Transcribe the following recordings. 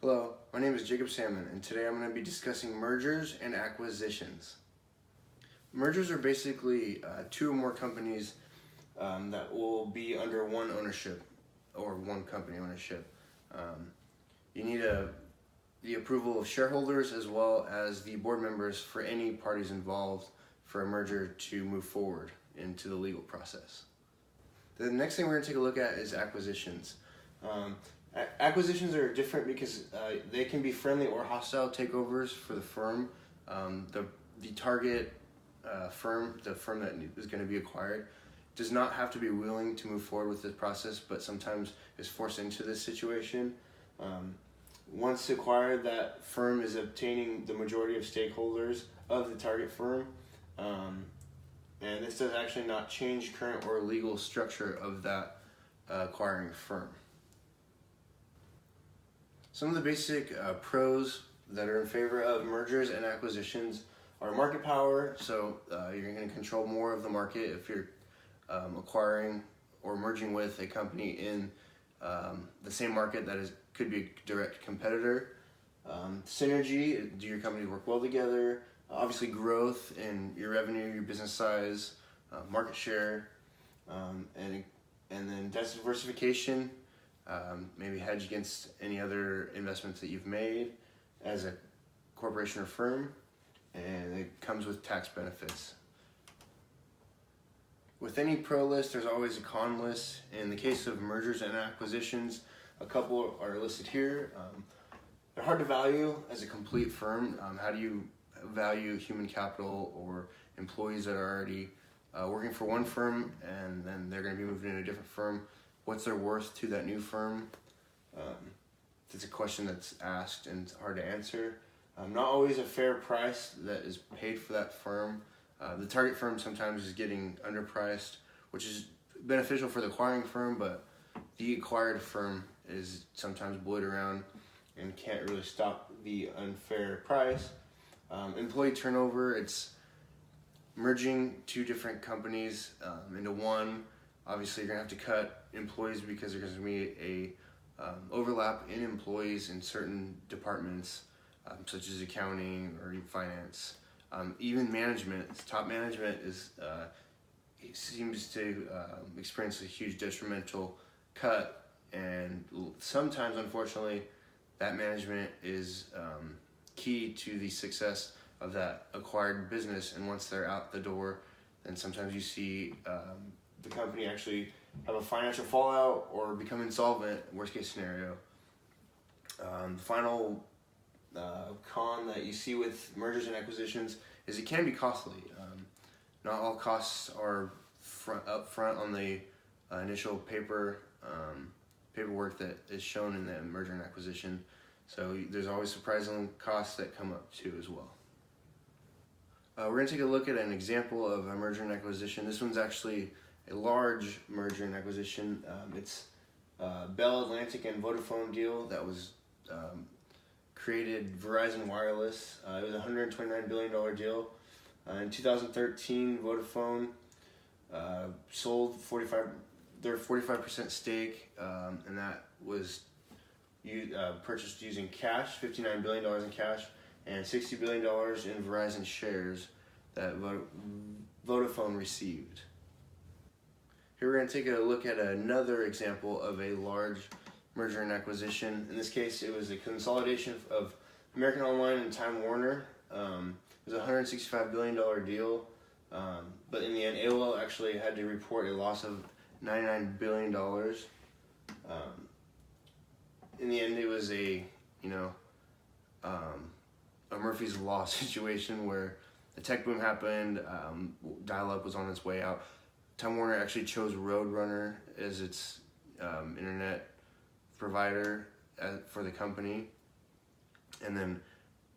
Hello, my name is Jacob Salmon, and today I'm going to be discussing mergers and acquisitions. Mergers are basically two or more companies that will be under one ownership or one company ownership. You need the approval of shareholders as well as the board members for any parties involved for a merger to move forward into the legal process. The next thing we're going to take a look at is acquisitions. Acquisitions are different because they can be friendly or hostile takeovers for the firm. The target firm, the firm that is going to be acquired, does not have to be willing to move forward with this process, but sometimes is forced into this situation. Once acquired, that firm is obtaining the majority of stakeholders of the target firm, and this does actually not change current or legal structure of that acquiring firm. Some of the basic pros that are in favor of mergers and acquisitions are market power. So you're going to control more of the market if you're acquiring or merging with a company in the same market that could be a direct competitor. Synergy, do your companies work well together? Obviously growth in your revenue, your business size, market share, and then diversification. Maybe hedge against any other investments that you've made as a corporation or firm, and it comes with tax benefits. With any pro list, there's always a con list. In the case of mergers and acquisitions, a couple are listed here. They're hard to value as a complete firm. How do you value human capital or employees that are already working for one firm and then they're going to be moving in a different firm? What's their worth to that new firm? It's a question that's asked and it's hard to answer. Not always a fair price that is paid for that firm. The target firm sometimes is getting underpriced, which is beneficial for the acquiring firm, but the acquired firm is sometimes bullied around and can't really stop the unfair price. Employee turnover, it's merging two different companies into one. Obviously, you're going to have to cut employees because there's going to be a overlap in employees in certain departments, such as accounting or finance. Even management, top management seems to experience a huge detrimental cut, and sometimes, unfortunately, that management is key to the success of that acquired business. And once they're out the door, then sometimes you see the company actually have a financial fallout or become insolvent, worst case scenario. The final con that you see with mergers and acquisitions is it can be costly. Not all costs are up front on the initial paperwork that is shown in the merger and acquisition. So there's always surprising costs that come up too as well. We're going to take a look at an example of a merger and acquisition. This one's actually a large merger and acquisition. It's Bell Atlantic and Vodafone deal that was created Verizon Wireless. It was a $129 billion deal. In 2013, Vodafone sold their 45% stake, and that was purchased using cash, $59 billion in cash, and $60 billion in Verizon shares that Vodafone received. Here we're going to take a look at another example of a large merger and acquisition. In this case, it was a consolidation of American Online and Time Warner. It was a $165 billion deal, but in the end, AOL actually had to report a loss of $99 billion. In the end, it was a Murphy's Law situation where the tech boom happened, dial-up was on its way out. Time Warner actually chose Roadrunner as its internet provider for the company, and then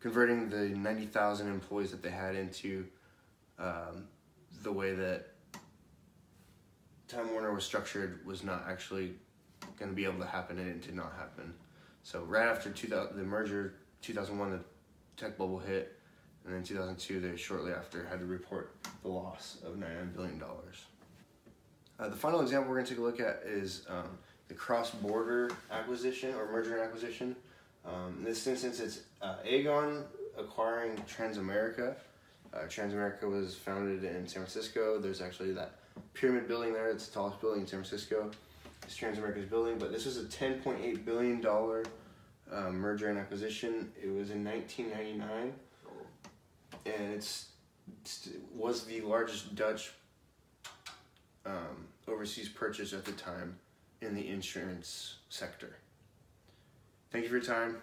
converting the 90,000 employees that they had into the way that Time Warner was structured was not actually going to be able to happen, and it did not happen. So right after the merger, 2001, the tech bubble hit, and then 2002, they shortly after had to report the loss of $99 billion. The final example we're going to take a look at is the cross-border acquisition or merger and acquisition. In this instance, it's Aegon acquiring Transamerica. Transamerica was founded in San Francisco. There's actually that pyramid building there. It's the tallest building in San Francisco. It's Transamerica's building, but this was a $10.8 billion merger and acquisition. It was in 1999, and it was the largest Dutch overseas purchase at the time in the insurance sector. Thank you for your time.